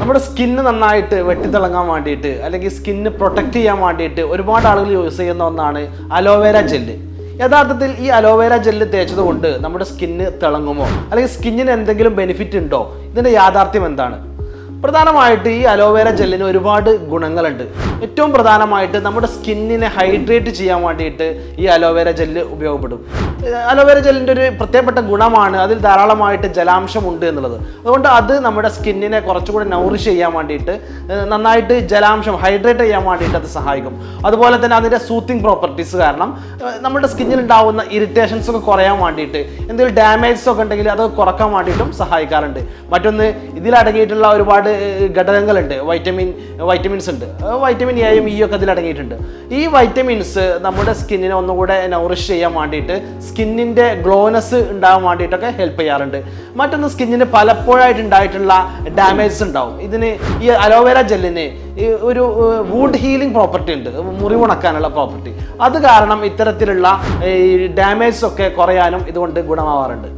നമ്മുടെ സ്കിന്ന് നന്നായിട്ട് വെട്ടിത്തിളങ്ങാൻ വേണ്ടിയിട്ട് അല്ലെങ്കിൽ സ്കിന്ന് പ്രൊട്ടക്റ്റ് ചെയ്യാൻ വേണ്ടിയിട്ട് ഒരുപാട് ആളുകൾ യൂസ് ചെയ്യുന്ന ഒന്നാണ് അലോവേര ജെല്ല്. യഥാർത്ഥത്തിൽ ഈ അലോവേര ജെല്ല് തേച്ചത് കൊണ്ട് നമ്മുടെ സ്കിന്ന് തിളങ്ങുമോ അല്ലെങ്കിൽ സ്കിന്നിന് എന്തെങ്കിലും ബെനിഫിറ്റ് ഉണ്ടോ? ഇതിൻ്റെ യാഥാർത്ഥ്യം എന്താണ്? പ്രധാനമായിട്ട് ഈ അലോവേര ജെല്ലിന് ഒരുപാട് ഗുണങ്ങളുണ്ട്. ഏറ്റവും പ്രധാനമായിട്ട് നമ്മുടെ സ്കിന്നിനെ ഹൈഡ്രേറ്റ് ചെയ്യാൻ വേണ്ടിയിട്ട് ഈ അലോവേര ജെല്ല് ഉപയോഗപ്പെടും. അലോവേര ജെല്ലിൻ്റെ ഒരു പ്രത്യേകപ്പെട്ട ഗുണമാണ് അതിൽ ധാരാളമായിട്ട് ജലാംശം ഉണ്ട് എന്നുള്ളത്. അതുകൊണ്ട് അത് നമ്മുടെ സ്കിന്നിനെ കുറച്ചുകൂടി നൗറിഷ് ചെയ്യാൻ വേണ്ടിയിട്ട് നന്നായിട്ട് ജലാംശം ഹൈഡ്രേറ്റ് ചെയ്യാൻ വേണ്ടിയിട്ട് അത് സഹായിക്കും. അതുപോലെ തന്നെ അതിൻ്റെ സൂത്തിങ് പ്രോപ്പർട്ടീസ് കാരണം നമ്മുടെ സ്കിന്നിൽ ഉണ്ടാവുന്ന ഇറിറ്റേഷൻസ് ഒക്കെ കുറയാൻ വേണ്ടിയിട്ട് എന്തെങ്കിലും ഡാമേജസ് ഒക്കെ ഉണ്ടെങ്കിൽ അത് കുറക്കാൻ വേണ്ടിയിട്ടും സഹായിക്കാറുണ്ട്. മറ്റൊന്ന് ഇതിലടങ്ങിയിട്ടുള്ള ഒരുപാട് ഘടകങ്ങളുണ്ട്. വൈറ്റമിൻസ് ഉണ്ട്. വൈറ്റമിൻ എയും ഇ ഒക്കെ ഇതിൽ അടങ്ങിയിട്ടുണ്ട്. ഈ വൈറ്റമിൻസ് നമ്മുടെ സ്കിന്നിനെ ഒന്നുകൂടെ നൗറിഷ് ചെയ്യാൻ വേണ്ടിയിട്ട് സ്കിന്നിൻ്റെ ഗ്ലോനെസ് ഉണ്ടാകാൻ വേണ്ടിയിട്ടൊക്കെ ഹെൽപ്പ് ചെയ്യാറുണ്ട്. മറ്റൊന്ന് സ്കിന്നിന് പലപ്പോഴായിട്ട് ഉണ്ടായിട്ടുള്ള ഡാമേജസ് ഉണ്ടാവും. ഇതിന് ഈ അലോവേര ജെല്ലിന് ഒരു വൂണ്ട് ഹീലിംഗ് പ്രോപ്പർട്ടി ഉണ്ട്, മുറിവുണക്കാനുള്ള പ്രോപ്പർട്ടി. അത് കാരണം ഇത്തരത്തിലുള്ള ഡാമേജസ് ഒക്കെ കുറയാനും ഇതുകൊണ്ട് ഗുണമാവാറുണ്ട്.